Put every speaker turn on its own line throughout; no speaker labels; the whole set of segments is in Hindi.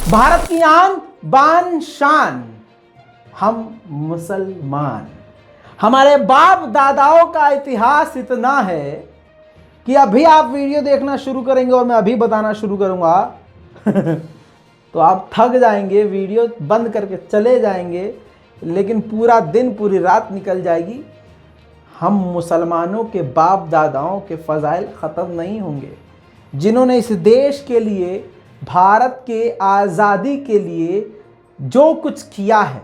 भारत की आन बान शान, हम मुसलमान। हमारे बाप दादाओं का इतिहास इतना है कि अभी आप वीडियो देखना शुरू करेंगे और मैं अभी बताना शुरू करूंगा तो आप थक जाएंगे, वीडियो बंद करके चले जाएंगे, लेकिन पूरा दिन पूरी रात निकल जाएगी। हम मुसलमानों के बाप दादाओं के फजाइल ख़त्म नहीं होंगे, जिन्होंने इस देश के लिए, भारत के आज़ादी के लिए जो कुछ किया है।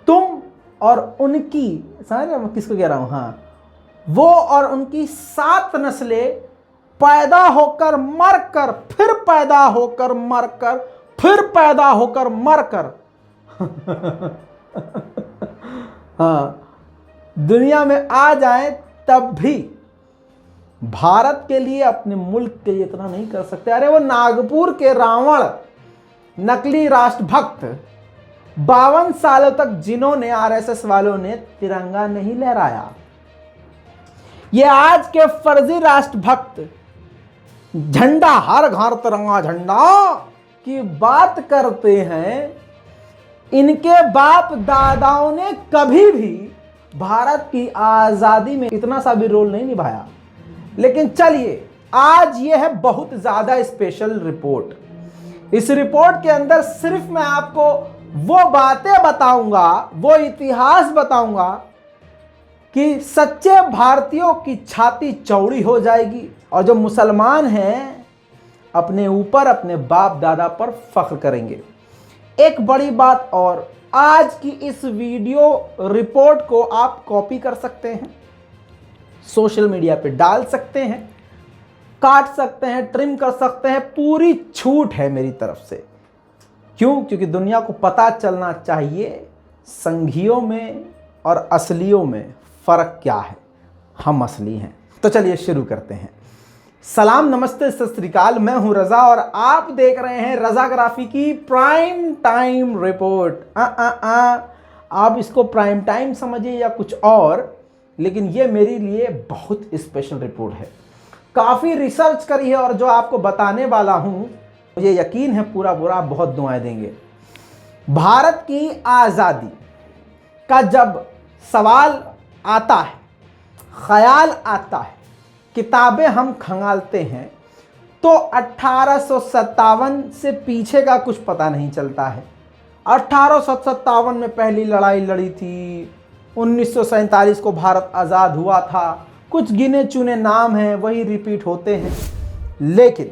तुम और उनकी, समझ रहे मैं किसको कह रहा हूँ? हाँ, वो और उनकी 7 नस्लें पैदा होकर मरकर, फिर पैदा होकर मरकर, फिर पैदा होकर मरकर हाँ, दुनिया में आ जाए तब भी भारत के लिए, अपने मुल्क के लिए इतना नहीं कर सकते। अरे वो नागपुर के रावण, नकली राष्ट्रभक्त, 52 सालों तक जिन्होंने, आरएसएस वालों ने तिरंगा नहीं लहराया, ये आज के फर्जी राष्ट्रभक्त झंडा, हर घर तिरंगा झंडा की बात करते हैं। इनके बाप दादाओं ने कभी भी भारत की आजादी में इतना सा भी रोल नहीं निभाया। लेकिन चलिए, आज यह है बहुत ज्यादा स्पेशल रिपोर्ट। इस रिपोर्ट के अंदर सिर्फ मैं आपको वो बातें बताऊंगा, वो इतिहास बताऊंगा कि सच्चे भारतीयों की छाती चौड़ी हो जाएगी और जो मुसलमान हैं अपने ऊपर, अपने बाप दादा पर फख्र करेंगे। एक बड़ी बात और, आज की इस वीडियो रिपोर्ट को आप कॉपी कर सकते हैं, सोशल मीडिया पे डाल सकते हैं, काट सकते हैं, ट्रिम कर सकते हैं, पूरी छूट है मेरी तरफ से। क्यों? क्योंकि दुनिया को पता चलना चाहिए संघियों में और असलियों में फ़र्क क्या है। हम असली हैं। तो चलिए शुरू करते हैं। सलाम, नमस्ते, सत श्री अकाल। मैं हूं रज़ा और आप देख रहे हैं रज़ाग्राफी की प्राइम टाइम रिपोर्ट। आप इसको प्राइम टाइम समझिए या कुछ और, लेकिन ये मेरे लिए बहुत स्पेशल रिपोर्ट है। काफ़ी रिसर्च करी है और जो आपको बताने वाला हूं, मुझे यकीन है पूरा आप बहुत दुआएं देंगे। भारत की आज़ादी का जब सवाल आता है, ख्याल आता है, किताबें हम खंगालते हैं, तो 1857 से पीछे का कुछ पता नहीं चलता है। 1857 में पहली लड़ाई लड़ी थी, 1947 को भारत आज़ाद हुआ था, कुछ गिने चुने नाम हैं वही रिपीट होते हैं। लेकिन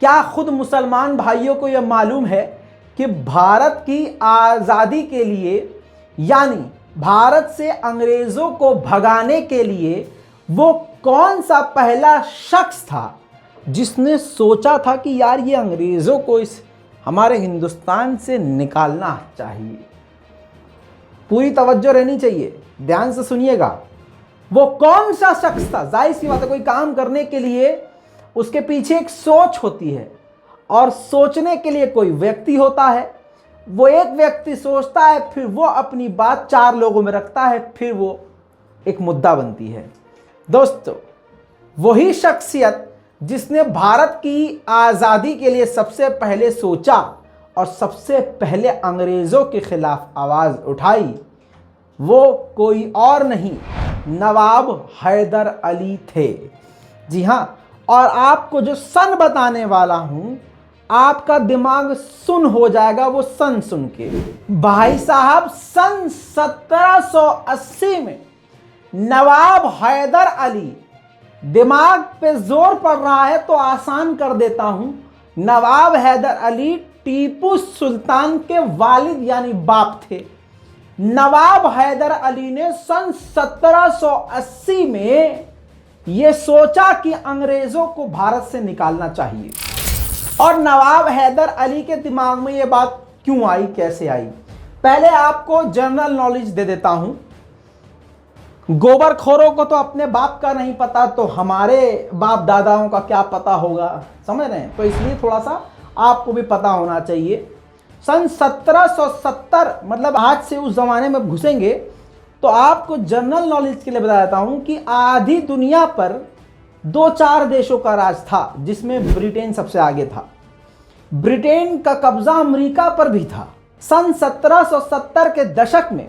क्या खुद मुसलमान भाइयों को यह मालूम है कि भारत की आज़ादी के लिए, यानी भारत से अंग्रेज़ों को भगाने के लिए, वो कौन सा पहला शख्स था जिसने सोचा था कि यार ये अंग्रेज़ों को इस हमारे हिंदुस्तान से निकालना चाहिए? पूरी तवज्जो रहनी चाहिए, ध्यान से सुनिएगा। वो कौन सा शख्स था? जाहिर सी बात है, कोई काम करने के लिए उसके पीछे एक सोच होती है और सोचने के लिए कोई व्यक्ति होता है। वो एक व्यक्ति सोचता है, फिर वो अपनी बात 4 लोगों में रखता है, फिर वो एक मुद्दा बनती है। दोस्तों, वही शख्सियत जिसने भारत की आज़ादी के लिए सबसे पहले सोचा और सबसे पहले अंग्रेज़ों के खिलाफ आवाज़ उठाई, वो कोई और नहीं, नवाब हैदर अली थे। जी हाँ, और आपको जो सन बताने वाला हूँ, आपका दिमाग सुन हो जाएगा वो सन सुन के। भाई साहब, सन 1780 में नवाब हैदर अली, दिमाग पे जोर पड़ रहा है तो आसान कर देता हूं, नवाब हैदर अली टीपू सुल्तान के वालिद यानी बाप थे। नवाब हैदर अली ने सन 1780 में ये सोचा कि अंग्रेजों को भारत से निकालना चाहिए। और नवाब हैदर अली के दिमाग में ये बात क्यों आई, कैसे आई? पहले आपको जनरल नॉलेज दे देता हूं। गोबरखोरों को तो अपने बाप का नहीं पता, तो हमारे बाप दादाओं का क्या पता होगा, समझ रहे हैं? तो इसलिए थोड़ा सा आपको भी पता होना चाहिए। सन 1770, मतलब आज से उस जमाने में घुसेंगे तो आपको जनरल नॉलेज के लिए बता देता हूं कि आधी दुनिया पर 2-4 देशों का राज था, जिसमें ब्रिटेन सबसे आगे था। ब्रिटेन का कब्जा अमेरिका पर भी था। सन 1770 के दशक में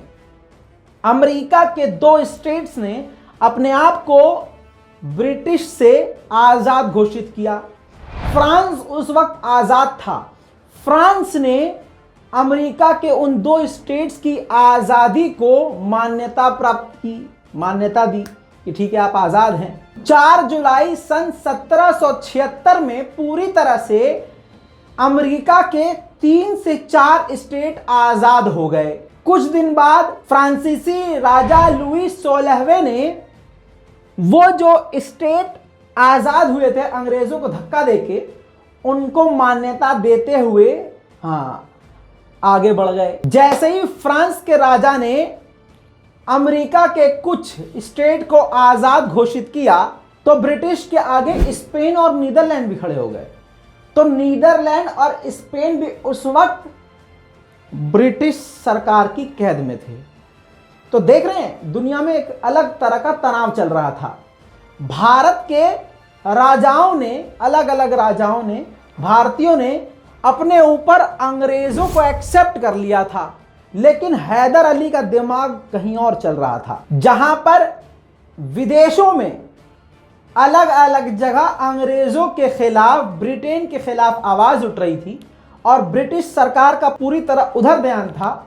अमेरिका के 2 स्टेट्स ने अपने आप को ब्रिटिश से आज़ाद घोषित किया। फ्रांस उस वक्त आज़ाद था। फ्रांस ने अमेरिका के उन 2 स्टेट्स की आज़ादी को मान्यता प्राप्त की, मान्यता दी कि ठीक है आप आज़ाद हैं। 4 जुलाई सन 1776 में पूरी तरह से अमेरिका के 3 से 4 स्टेट आज़ाद हो गए। कुछ दिन बाद फ्रांसीसी राजा लुई 16वें ने वो जो स्टेट आज़ाद हुए थे अंग्रेज़ों को धक्का देके उनको मान्यता देते हुए आगे बढ़ गए। जैसे ही फ्रांस के राजा ने अमेरिका के कुछ स्टेट को आज़ाद घोषित किया तो ब्रिटिश के आगे स्पेन और नीदरलैंड भी खड़े हो गए। तो नीदरलैंड और स्पेन भी उस वक्त ब्रिटिश सरकार की कैद में थे। तो देख रहे हैं दुनिया में एक अलग तरह का तनाव चल रहा था। भारत के राजाओं ने, अलग अलग राजाओं ने, भारतीयों ने अपने ऊपर अंग्रेजों को एक्सेप्ट कर लिया था, लेकिन हैदर अली का दिमाग कहीं और चल रहा था। जहां पर विदेशों में अलग अलग जगह अंग्रेजों के खिलाफ, ब्रिटेन के खिलाफ आवाज उठ रही थी और ब्रिटिश सरकार का पूरी तरह उधर ध्यान था,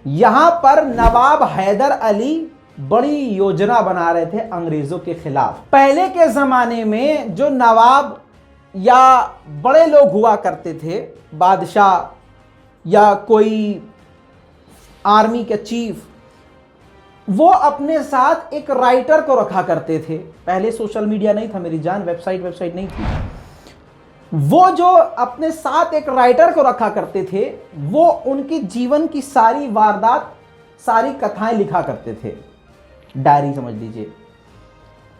यहां पर नवाब हैदर अली बड़ी योजना बना रहे थे अंग्रेजों के खिलाफ। पहले के जमाने में जो नवाब या बड़े लोग हुआ करते थे, बादशाह या कोई आर्मी के चीफ, वो अपने साथ एक राइटर को रखा करते थे। पहले सोशल मीडिया नहीं था मेरी जान, वेबसाइट नहीं थी। वो जो अपने साथ एक राइटर को रखा करते थे, वो उनकी जीवन की सारी वारदात, सारी कथाएं लिखा करते थे, डायरी समझ लीजिए।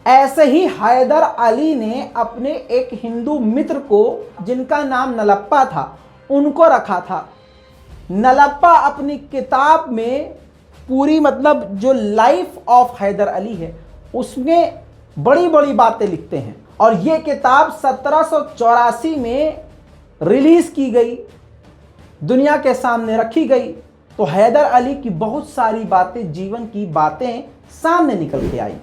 ऐसे ही हैदर अली ने अपने एक हिंदू मित्र को, जिनका नाम नलप्पा था, उनको रखा था। नलप्पा अपनी किताब में पूरी, मतलब जो लाइफ ऑफ हैदर अली है, उसमें बड़ी बड़ी बातें लिखते हैं और ये किताब 1784 में रिलीज की गई, दुनिया के सामने रखी गई। तो हैदर अली की बहुत सारी बातें, जीवन की बातें सामने निकल के आई।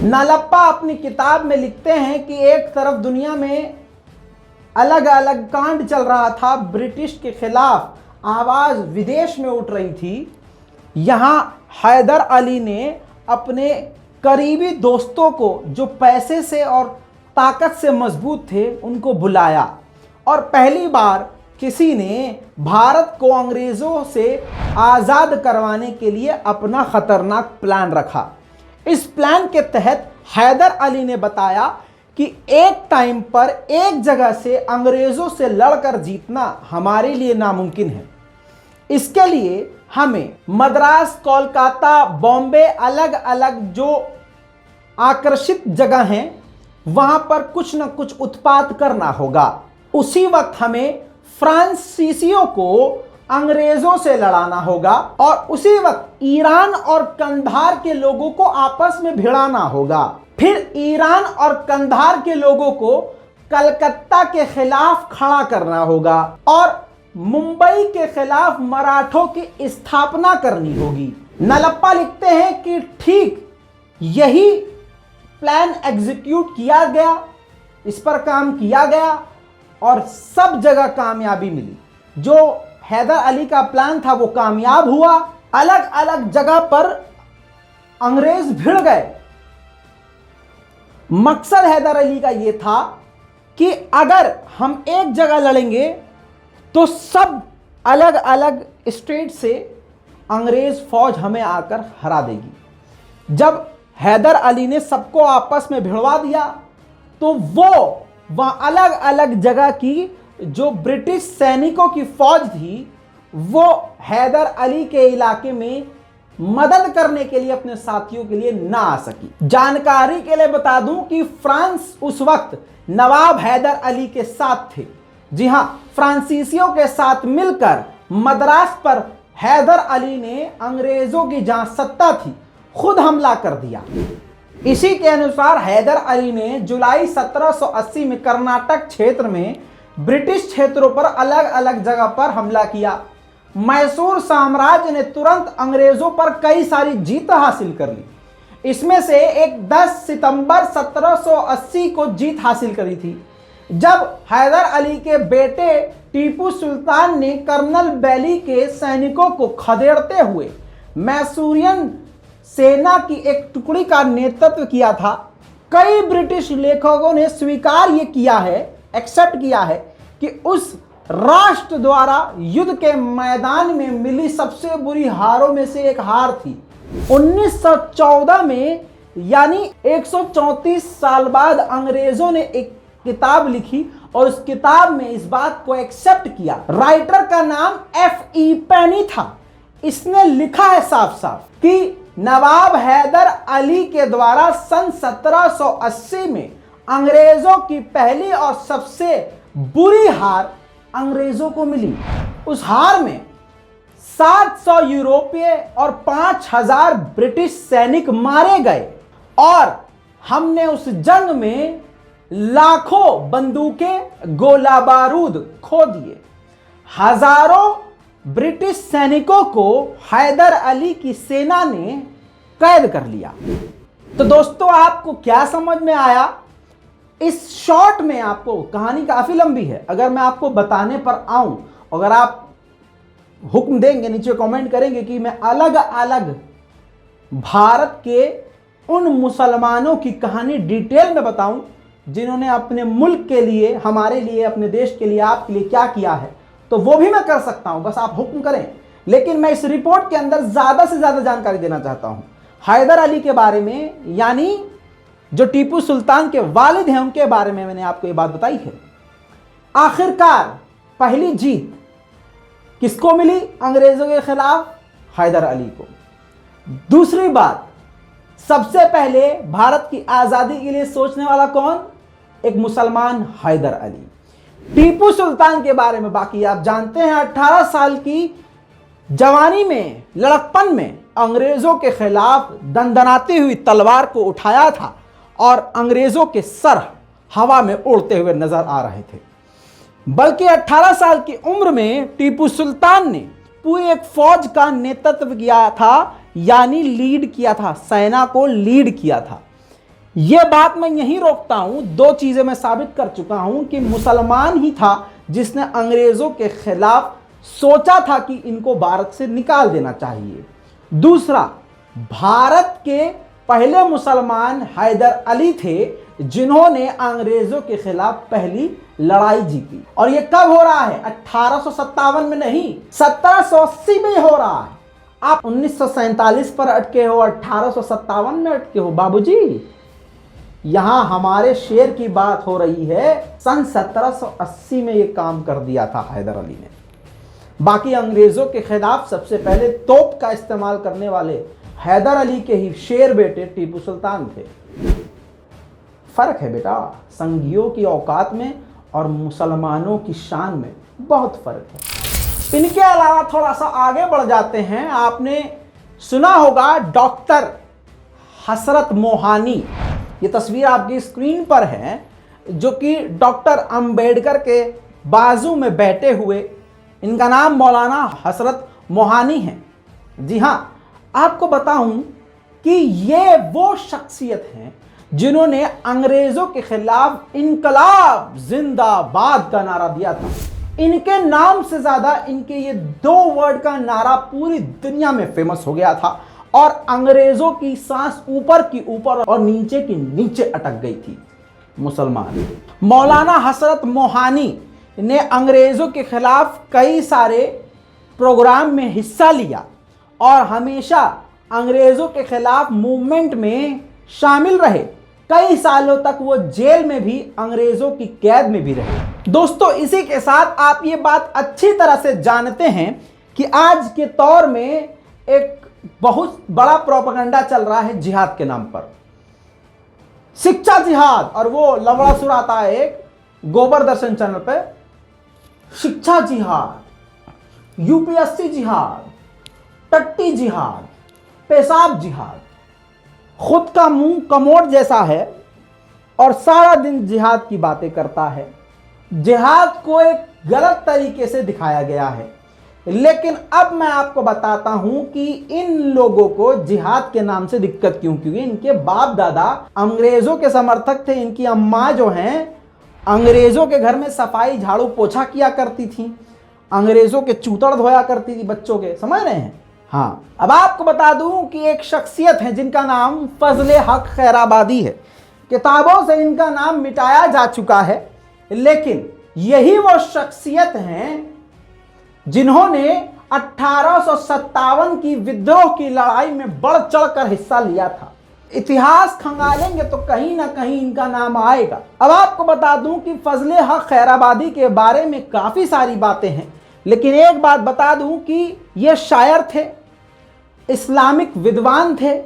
नलप्पा अपनी किताब में लिखते हैं कि एक तरफ दुनिया में अलग अलग कांड चल रहा था, ब्रिटिश के खिलाफ आवाज विदेश में उठ रही थी। यहां हैदर अली ने अपने करीबी दोस्तों को, जो पैसे से और ताकत से मजबूत थे, उनको बुलाया और पहली बार किसी ने भारत को अंग्रेजों से आज़ाद करवाने के लिए अपना खतरनाक प्लान रखा। इस प्लान के तहत हैदर अली ने बताया कि एक टाइम पर एक जगह से अंग्रेजों से लड़कर जीतना हमारे लिए नामुमकिन है। इसके लिए हमें मद्रास, कोलकाता, बॉम्बे, अलग अलग जो आकर्षित जगह हैं, वहां पर कुछ न कुछ उत्पात करना होगा। उसी वक्त हमें फ्रांसीसियों को अंग्रेजों से लड़ाना होगा और उसी वक्त ईरान और कंधार के लोगों को आपस में भिड़ाना होगा। फिर ईरान और कंधार के लोगों को कलकत्ता के खिलाफ खड़ा करना होगा और मुंबई के खिलाफ मराठों की स्थापना करनी होगी। नलप्पा लिखते हैं कि ठीक यही प्लान एग्जीक्यूट किया गया, इस पर काम किया गया और सब जगह कामयाबी मिली। जो हैदर अली का प्लान था वो कामयाब हुआ। अलग अलग जगह पर अंग्रेज भिड़ गए। मकसद हैदर अली का यह था कि अगर हम एक जगह लड़ेंगे तो सब अलग अलग स्टेट से अंग्रेज फौज हमें आकर हरा देगी। जब हैदर अली ने सबको आपस में भिड़वा दिया तो वो वहां अलग अलग जगह की जो ब्रिटिश सैनिकों की फौज थी, वो हैदर अली के इलाके में मदद करने के लिए अपने साथियों के लिए ना आ सकी। जानकारी के लिए बता दूं कि फ्रांस उस वक्त नवाब हैदर अली के साथ थे। जी हां, फ्रांसीसियों के साथ मिलकर मद्रास पर हैदर अली ने अंग्रेजों की जहां सत्ता थी खुद हमला कर दिया। इसी के अनुसार हैदर अली ने जुलाई 1780 में कर्नाटक क्षेत्र में ब्रिटिश क्षेत्रों पर अलग अलग जगह पर हमला किया। मैसूर साम्राज्य ने तुरंत अंग्रेजों पर कई सारी जीत हासिल कर ली। इसमें से एक 10 सितंबर 1780 को जीत हासिल करी थी, जब हैदर अली के बेटे टीपू सुल्तान ने कर्नल बैली के सैनिकों को खदेड़ते हुए मैसूरियन सेना की एक टुकड़ी का नेतृत्व किया था। कई ब्रिटिश लेखकों ने स्वीकार ये किया है, एक्सेप्ट किया है कि उस राष्ट्र द्वारा युद्ध के मैदान में मिली सबसे बुरी हारों में से एक हार थी। 1914 में, यानी 134 साल बाद, अंग्रेजों ने एक किताब लिखी और उस किताब में इस बात को एक्सेप्ट किया। राइटर का नाम F.E. पेनी था। इसने लिखा है साफ साफ कि नवाब हैदर अली के द्वारा सन 1780 में अंग्रेजों की पहली और सबसे बुरी हार अंग्रेजों को मिली। उस हार में 700 यूरोपीय और 5000 ब्रिटिश सैनिक मारे गए और हमने उस जंग में लाखों बंदूकें, गोला बारूद खो दिए। हजारों ब्रिटिश सैनिकों को हैदर अली की सेना ने कैद कर लिया। तो दोस्तों, आपको क्या समझ में आया? इस शॉर्ट में आपको, कहानी काफी लंबी है, अगर मैं आपको बताने पर आऊं, अगर आप हुक्म देंगे, नीचे कमेंट करेंगे कि मैं अलग अलग भारत के उन मुसलमानों की कहानी डिटेल में बताऊं जिन्होंने अपने मुल्क के लिए, हमारे लिए, अपने देश के लिए, आपके लिए क्या किया है, तो वो भी मैं कर सकता हूं, बस आप हुक्म करें। लेकिन मैं इस रिपोर्ट के अंदर ज्यादा से ज्यादा जानकारी देना चाहता हूं हैदर अली के बारे में, यानी जो टीपू सुल्तान के वालिद हैं उनके बारे में। मैंने आपको ये बात बताई है। आखिरकार पहली जीत किसको मिली अंग्रेजों के खिलाफ? हैदर अली को। दूसरी बात, सबसे पहले भारत की आजादी के लिए सोचने वाला कौन? एक मुसलमान, हैदर अली। टीपू सुल्तान के बारे में बाकी आप जानते हैं। 18 साल की जवानी में, लड़कपन में अंग्रेजों के खिलाफ दंदनाती हुई तलवार को उठाया था और अंग्रेजों के सर हवा में उड़ते हुए नजर आ रहे थे। बल्कि 18 साल की उम्र में टीपू सुल्तान ने पूरी एक फौज का नेतृत्व किया था, यानी लीड किया था, सेना को लीड किया था। यह बात मैं यहीं रोकता हूं। 2 चीजें मैं साबित कर चुका हूं कि मुसलमान ही था जिसने अंग्रेजों के खिलाफ सोचा था कि इनको भारत से निकाल देना चाहिए। दूसरा, भारत के पहले मुसलमान हैदर अली थे जिन्होंने अंग्रेजों के खिलाफ पहली लड़ाई जीती। और यह कब हो रहा है? 1857 में नहीं, 1780 में हो रहा है। आप 1947 पर अटके हो, 1857 में अटके हो। बाबूजी, यहां हमारे शेर की बात हो रही है। सन 1780 में यह काम कर दिया था हैदर अली ने। बाकी अंग्रेजों के खिलाफ सबसे पहले तोप का इस्तेमाल करने वाले हैदर अली के ही शेर बेटे टीपू सुल्तान थे। फर्क है बेटा, संघियों की औकात में और मुसलमानों की शान में बहुत फर्क है। इनके अलावा थोड़ा सा आगे बढ़ जाते हैं। आपने सुना होगा डॉक्टर हसरत मोहानी। ये तस्वीर आपकी स्क्रीन पर है, जो कि डॉक्टर अंबेडकर के बाजू में बैठे हुए। इनका नाम मौलाना हसरत मोहानी है। जी हाँ, आपको बताऊं कि ये वो शख्सियत हैं जिन्होंने अंग्रेजों के खिलाफ इनकलाब जिंदाबाद का नारा दिया था। इनके नाम से ज्यादा इनके ये 2 वर्ड का नारा पूरी दुनिया में फेमस हो गया था और अंग्रेजों की सांस ऊपर की ऊपर और नीचे की नीचे अटक गई थी। मुसलमान मौलाना हसरत मोहानी ने अंग्रेजों के खिलाफ कई सारे प्रोग्राम में हिस्सा लिया और हमेशा अंग्रेजों के खिलाफ मूवमेंट में शामिल रहे। कई सालों तक वो जेल में भी, अंग्रेजों की कैद में भी रहे। दोस्तों, इसी के साथ आप ये बात अच्छी तरह से जानते हैं कि आज के दौर में एक बहुत बड़ा प्रोपेगेंडा चल रहा है जिहाद के नाम पर, शिक्षा जिहाद। और वो लवड़ा सुर आता है एक गोबर दर्शन चैनल पे, शिक्षा जिहाद, यूपीएससी जिहाद, टट्टी जिहाद, पेशाब जिहाद। खुद का मुंह कमोड जैसा है और सारा दिन जिहाद की बातें करता है। जिहाद को एक गलत तरीके से दिखाया गया है। लेकिन अब मैं आपको बताता हूं कि इन लोगों को जिहाद के नाम से दिक्कत क्यों, क्योंकि इनके बाप दादा अंग्रेजों के समर्थक थे। इनकी अम्मा जो हैं अंग्रेजों के घर में सफाई झाड़ू पोछा किया करती थी, अंग्रेजों के चूतड़ धोया करती थी बच्चों के, समझ रहे हैं। हाँ, अब आपको बता दूं कि एक शख्सियत है जिनका नाम फजले हक खैराबादी है। किताबों से इनका नाम मिटाया जा चुका है, लेकिन यही वो शख्सियत हैं जिन्होंने 1857 की विद्रोह की लड़ाई में बढ़ चढ़कर हिस्सा लिया था। इतिहास खंगालेंगे तो कहीं ना कहीं इनका नाम आएगा। अब आपको बता दूं कि फजले हक खैराबादी के बारे में काफी सारी बातें हैं, लेकिन एक बात बता दूं कि ये शायर थे, इस्लामिक विद्वान थे,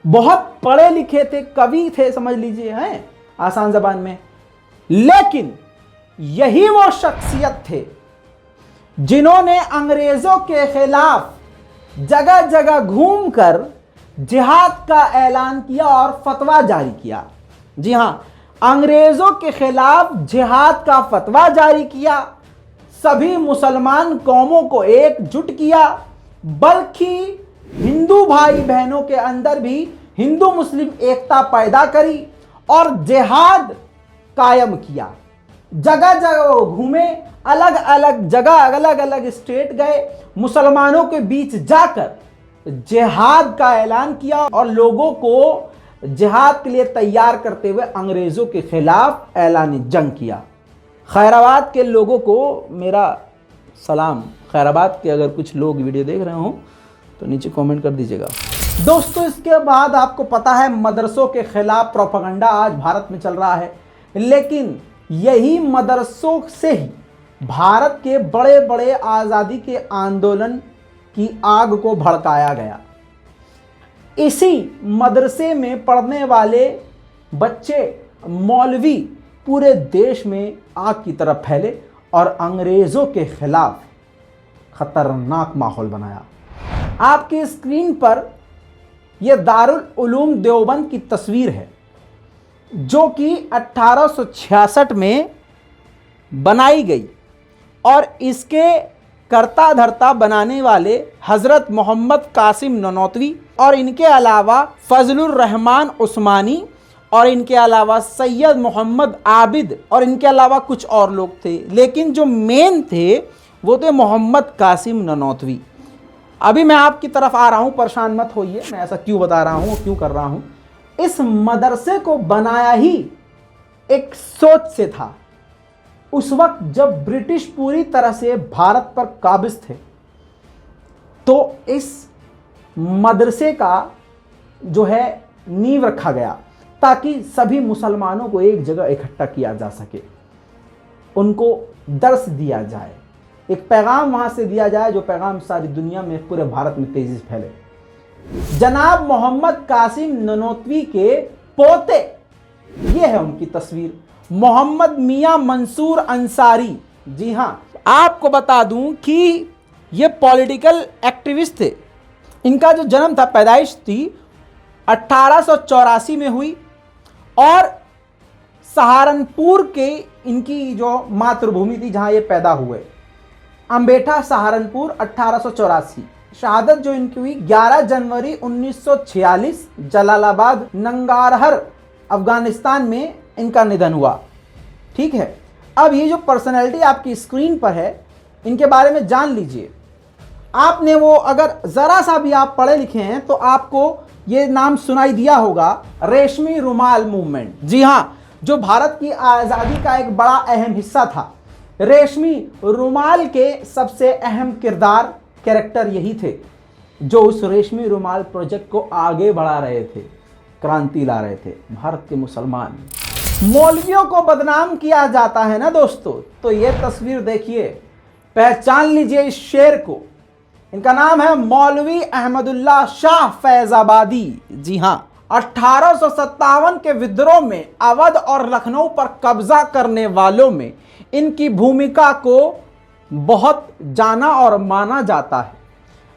बहुत पढ़े लिखे थे, कवि थे, समझ लीजिए, हैं आसान जबान में। लेकिन यही वो शख्सियत थे जिन्होंने अंग्रेजों के खिलाफ जगह जगह घूमकर जिहाद का ऐलान किया और फतवा जारी किया। जी हां, अंग्रेजों के खिलाफ जिहाद का फतवा जारी किया, सभी मुसलमान कौमों को एकजुट किया, बल्कि हिंदू भाई बहनों के अंदर भी हिंदू मुस्लिम एकता पैदा करी और जिहाद कायम किया। जगह जगह वो घूमे, अलग अलग जगह, अलग अलग स्टेट गए, मुसलमानों के बीच जाकर जिहाद का ऐलान किया और लोगों को जिहाद के लिए तैयार करते हुए अंग्रेजों के खिलाफ ऐलान जंग किया। खैराबाद के लोगों को मेरा सलाम। खैराबाद के अगर कुछ लोग वीडियो देख रहे हो तो नीचे कमेंट कर दीजिएगा। दोस्तों, इसके बाद आपको पता है मदरसों के खिलाफ प्रोपेगेंडा आज भारत में चल रहा है, लेकिन यही मदरसों से ही भारत के बड़े बड़े आज़ादी के आंदोलन की आग को भड़काया गया। इसी मदरसे में पढ़ने वाले बच्चे मौलवी पूरे देश में आग की तरफ फैले और अंग्रेज़ों के खिलाफ खतरनाक माहौल बनाया। आपकी स्क्रीन पर यह दारुल उलूम देवबंद की तस्वीर है, जो कि 1866 में बनाई गई और इसके करता धरता बनाने वाले हज़रत मोहम्मद कासिम ननौतवी और इनके अलावा फजलुर रहमान उस्मानी और इनके अलावा सैयद मोहम्मद आबिद और इनके अलावा कुछ और लोग थे, लेकिन जो मेन थे वो थे मोहम्मद कासिम ननौतवी। अभी मैं आपकी तरफ आ रहा हूँ, परेशान मत होइए, मैं ऐसा क्यों बता रहा हूँ, क्यों कर रहा हूँ। इस मदरसे को बनाया ही एक सोच से था। उस वक्त जब ब्रिटिश पूरी तरह से भारत पर काबिज थे, तो इस मदरसे का जो है नींव रखा गया ताकि सभी मुसलमानों को एक जगह इकट्ठा किया जा सके, उनको दर्स दिया जाए, एक पैगाम वहां से दिया जाए जो पैगाम सारी दुनिया में, पूरे भारत में तेजी से फैले। जनाब मोहम्मद कासिम ननौतवी के पोते, ये है उनकी तस्वीर, मोहम्मद मियां मंसूर अंसारी। जी हां, आपको बता दूं कि ये पॉलिटिकल एक्टिविस्ट थे। इनका जो जन्म था, पैदाइश थी 1884 में हुई और सहारनपुर के इनकी जो मातृभूमि थी जहां ये पैदा हुए, अंबेठा सहारनपुर 1884। शहादत जो इनकी हुई 11 जनवरी 1946 जलालाबाद नंगारहर अफगानिस्तान में इनका निधन हुआ। ठीक है, अब ये जो पर्सनैलिटी आपकी स्क्रीन पर है, इनके बारे में जान लीजिए। आपने वो अगर ज़रा सा भी आप पढ़े लिखे हैं तो आपको ये नाम सुनाई दिया होगा, रेशमी रुमाल मूवमेंट। जी हाँ, जो भारत की आज़ादी का एक बड़ा अहम हिस्सा था। रेशमी रुमाल के सबसे अहम किरदार कैरेक्टर यही थे जो उस रेशमी रुमाल प्रोजेक्ट को आगे बढ़ा रहे थे, क्रांति ला रहे थे। भारत के मुसलमान मौलवियों को बदनाम किया जाता है ना दोस्तों, तो ये तस्वीर देखिए, पहचान लीजिए इस शेर को। इनका नाम है मौलवी अहमदुल्ला शाह फैजाबादी। जी हाँ, 1857 के विद्रोह में अवध और लखनऊ पर कब्जा करने वालों में इनकी भूमिका को बहुत जाना और माना जाता है।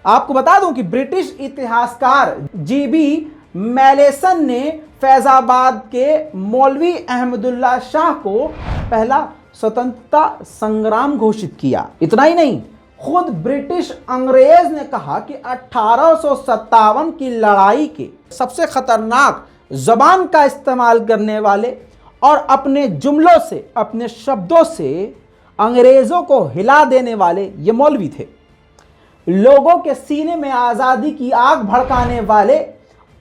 आपको बता दूं कि ब्रिटिश इतिहासकार जीबी मैलेसन ने फैजाबाद के मौलवी अहमदुल्ला शाह को पहला स्वतंत्रता संग्राम घोषित किया। इतना ही नहीं, खुद ब्रिटिश अंग्रेज ने कहा कि 1857 की लड़ाई के सबसे खतरनाक जबान का इस्तेमाल करने वाले और अपने जुमलों से, अपने शब्दों से अंग्रेजों को हिला देने वाले ये मौलवी थे। लोगों के सीने में आज़ादी की आग भड़काने वाले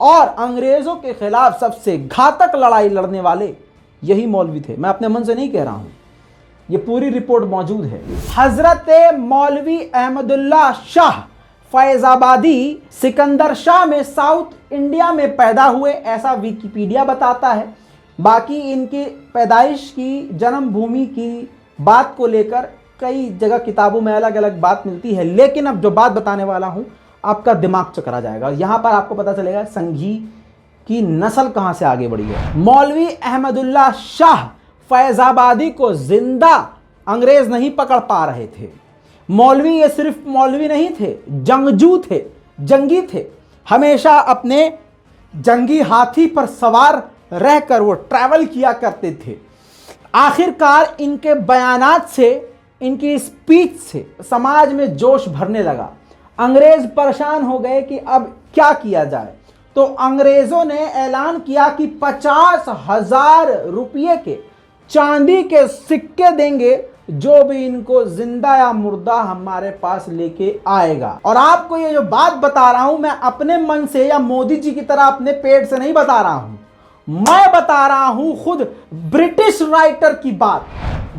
और अंग्रेजों के खिलाफ सबसे घातक लड़ाई लड़ने वाले यही मौलवी थे। मैं अपने मन से नहीं कह रहा हूं, ये पूरी रिपोर्ट मौजूद है। हजरत मौलवी अहमदुल्ला शाह फैजाबादी सिकंदर शाह में साउथ इंडिया में पैदा हुए, ऐसा विकिपीडिया बताता है। बाकी इनकी पैदाइश की, जन्मभूमि की बात को लेकर कई जगह किताबों में अलग अलग बात मिलती है, लेकिन अब जो बात बताने वाला हूं आपका दिमाग चकरा जाएगा। यहां पर आपको पता चलेगा संघी की नस्ल कहां से आगे बढ़ी है। मौलवी अहमदुल्ला शाह फैजाबादी को जिंदा अंग्रेज नहीं पकड़ पा रहे थे। मौलवी ये सिर्फ मौलवी नहीं थे, जंगजू थे, जंगी थे। हमेशा अपने जंगी हाथी पर सवार रहकर वो ट्रैवल किया करते थे। आखिरकार इनके बयानात से, इनकी स्पीच से समाज में जोश भरने लगा। अंग्रेज परेशान हो गए कि अब क्या किया जाए, तो अंग्रेजों ने ऐलान किया कि 50,000 रुपये के चांदी के सिक्के देंगे जो भी इनको जिंदा या मुर्दा हमारे पास लेके आएगा। और आपको ये जो बात बता रहा हूं मैं अपने मन से या मोदी जी की तरह अपने पेट से नहीं बता रहा हूं, मैं बता रहा हूं खुद ब्रिटिश राइटर की बात।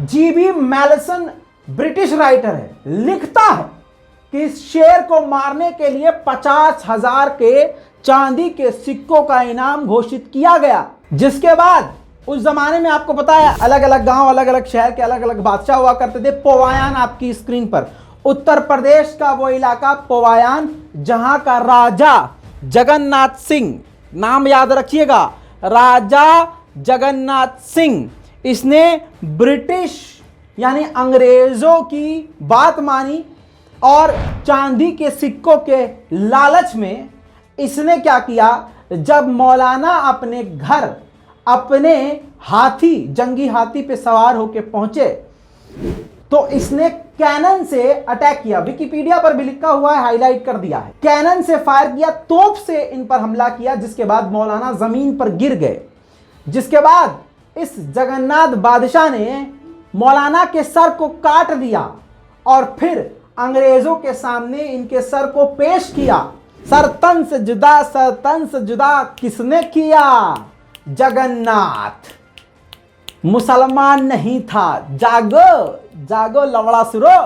जीबी मैलिसन ब्रिटिश राइटर है, लिखता है कि इस शेर को मारने के लिए 50,000 के चांदी के सिक्कों का इनाम घोषित किया गया। जिसके बाद उस जमाने में आपको पता है अलग अलग गांव, अलग अलग शहर के अलग अलग बादशाह हुआ करते थे। पोवायान आपकी स्क्रीन पर, उत्तर प्रदेश का वो इलाका पोवायान, जहां का राजा जगन्नाथ सिंह, नाम याद रखिएगा, राजा जगन्नाथ सिंह, इसने ब्रिटिश यानी अंग्रेजों की बात मानी और चांदी के सिक्कों के लालच में इसने क्या किया, जब मौलाना अपने घर अपने हाथी, जंगी हाथी पे सवार होकर पहुंचे तो इसने कैनन से अटैक किया। विकिपीडिया पर भी लिखा हुआ है, हाईलाइट कर दिया है। कैनन से फायर किया, तोप से इन पर हमला किया, जिसके बाद मौलाना जमीन पर गिर गए। जिसके बाद इस जगन्नाथ बादशाह ने मौलाना के सर को काट दिया और फिर अंग्रेजों के सामने इनके सर को पेश किया। सर तन से जुदा, सर तन से जुदा किसने किया? जगन्नाथ। मुसलमान नहीं था। जागो जागो लवड़ा सुरो,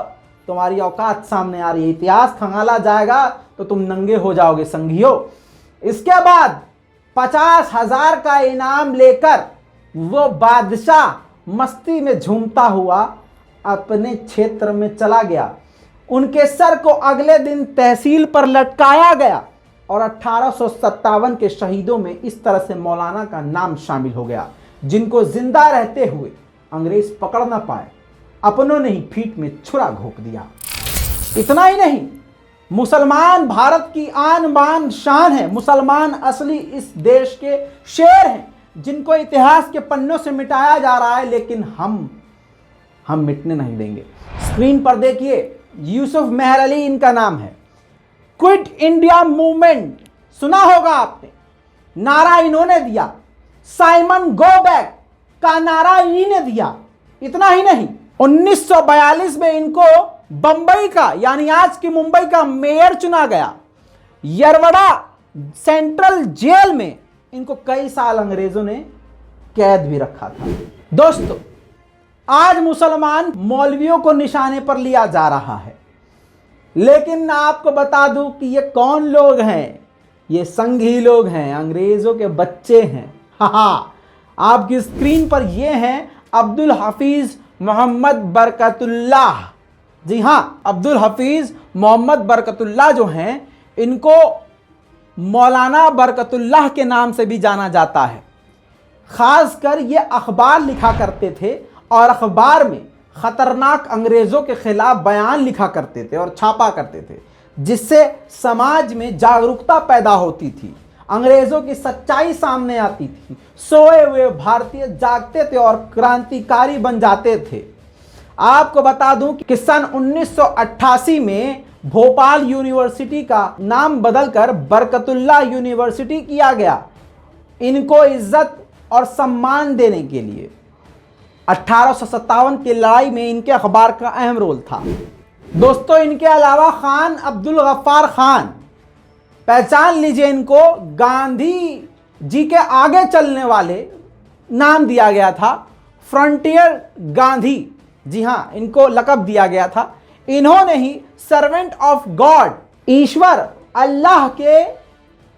तुम्हारी औकात सामने आ रही है। इतिहास खंगाला जाएगा तो तुम नंगे हो जाओगे संघियों। इसके बाद 50,000 का इनाम लेकर वो बादशाह मस्ती में झूमता हुआ अपने क्षेत्र में चला गया। उनके सर को अगले दिन तहसील पर लटकाया गया और 1857 के शहीदों में इस तरह से मौलाना का नाम शामिल हो गया, जिनको जिंदा रहते हुए अंग्रेज पकड़ ना पाए, अपनों ने ही पीठ में छुरा घोंप दिया। इतना ही नहीं, मुसलमान भारत की आन बान शान है। मुसलमान असली इस देश के शेर हैं, जिनको इतिहास के पन्नों से मिटाया जा रहा है, लेकिन हम मिटने नहीं देंगे। स्क्रीन पर देखिए, यूसुफ मेहर अली इनका नाम है। क्विट इंडिया मूवमेंट सुना होगा आपने, नारा इन्होंने दिया। साइमन गो बैक का नारा इन्हीं ने दिया। इतना ही नहीं, 1942 में इनको बंबई का यानी आज की मुंबई का मेयर चुना गया। यरवड़ा सेंट्रल जेल में इनको कई साल अंग्रेजों ने कैद भी रखा था। दोस्तों, आज मुसलमान मौलवियों को निशाने पर लिया जा रहा है, लेकिन मैं आपको बता दूं कि ये कौन लोग हैं। ये संघी लोग हैं, अंग्रेजों के बच्चे हैं। हाँ, आपकी स्क्रीन पर ये हैं अब्दुल हफीज मोहम्मद बरकतुल्लाह। जी हाँ, अब्दुल हफीज मोहम्मद बरकतुल्लाह जो हैं, इनको मौलाना बरकतुल्लाह के नाम से भी जाना जाता है। खासकर ये अखबार लिखा करते थे और अखबार में खतरनाक अंग्रेजों के खिलाफ बयान लिखा करते थे और छापा करते थे, जिससे समाज में जागरूकता पैदा होती थी, अंग्रेजों की सच्चाई सामने आती थी। सोए हुए भारतीय जागते थे और क्रांतिकारी बन जाते थे। आपको बता दूं कि सन 1988 में भोपाल यूनिवर्सिटी का नाम बदलकर बरकतुल्लाह यूनिवर्सिटी किया गया, इनको इज्जत और सम्मान देने के लिए। 1857 की लड़ाई में इनके अखबार का अहम रोल था। दोस्तों, इनके अलावा खान अब्दुल गफ्फार खान, पहचान लीजिए इनको, गांधी जी के आगे चलने वाले नाम दिया गया था, फ्रंटियर गांधी, जी हां, इनको लक़ब दिया गया था। इन्होंने ही सर्वेंट ऑफ गॉड, ईश्वर अल्लाह के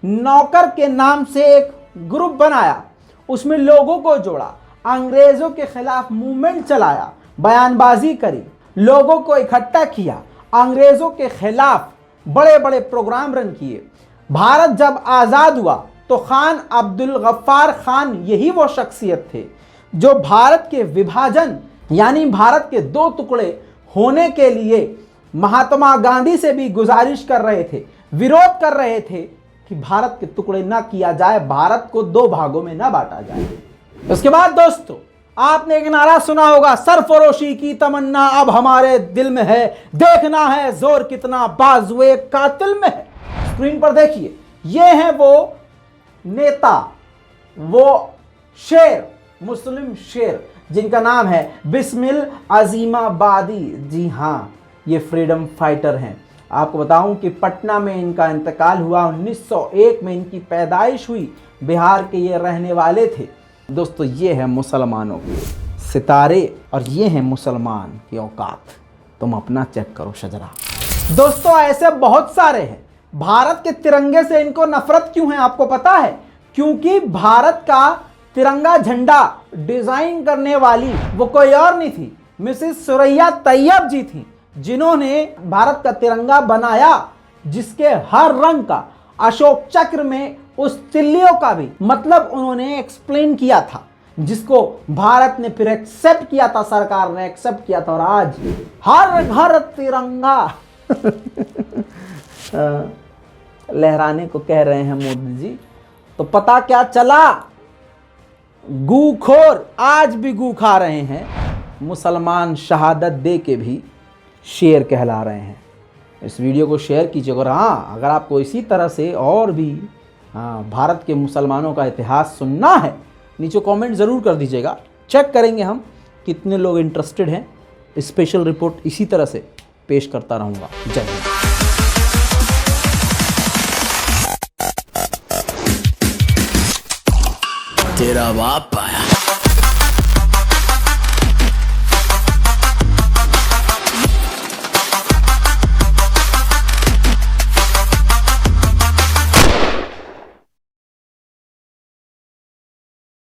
नौकर के नाम से एक ग्रुप बनाया, उसमें लोगों को जोड़ा, अंग्रेजों के खिलाफ मूवमेंट चलाया, बयानबाजी करी, लोगों को इकट्ठा किया, अंग्रेजों के खिलाफ बड़े बड़े प्रोग्राम रन किए। भारत जब आज़ाद हुआ तो खान अब्दुल गफ्फार खान यही वो शख्सियत थे जो भारत के विभाजन यानी भारत के दो टुकड़े होने के लिए महात्मा गांधी से भी गुजारिश कर रहे थे, विरोध कर रहे थे कि भारत के टुकड़े ना किया जाए, भारत को दो भागों में ना बांटा जाए। उसके बाद दोस्तों, आपने एक नारा सुना होगा, सरफरोशी की तमन्ना अब हमारे दिल में है, देखना है जोर कितना बाजुए कातिल में है। स्क्रीन पर देखिए, ये हैं वो नेता, वो शेर, मुस्लिम शेर, जिनका नाम है बिस्मिल अजीमाबादी। जी हाँ, ये फ्रीडम फाइटर हैं। आपको बताऊं कि पटना में इनका इंतकाल हुआ, 1901 में इनकी पैदाइश हुई, बिहार के ये रहने वाले थे। दोस्तों, ये है मुसलमानों के सितारे और ये हैं मुसलमान की औकात। तुम अपना चेक करो शजरा। दोस्तों, ऐसे बहुत सारे हैं। भारत के तिरंगे से इनको नफरत क्यों है आपको पता है? क्योंकि भारत का तिरंगा झंडा डिजाइन करने वाली वो कोई और नहीं थी, मिसेस सुरैया तैयब जी थी, जिन्होंने भारत का तिरंगा बनाया, जिसके हर रंग का, अशोक चक्र में उस तिल्लियों का भी मतलब उन्होंने एक्सप्लेन किया था, जिसको भारत ने फिर एक्सेप्ट किया था, सरकार ने एक्सेप्ट किया था, और आज हर घर तिरंगा लहराने को कह रहे हैं मोदी जी। तो पता क्या चला, गूखोर आज भी गू खा रहे हैं, मुसलमान शहादत दे के भी शेर कहला रहे हैं। इस वीडियो को शेयर कीजिए। और हाँ, अगर आपको इसी तरह से और भी भारत के मुसलमानों का इतिहास सुनना है, नीचे कमेंट ज़रूर कर दीजिएगा। चेक करेंगे हम कितने लोग इंटरेस्टेड हैं। स्पेशल रिपोर्ट इसी तरह से पेश करता रहूँगा। जय हिंद।
तेरा बाप आया।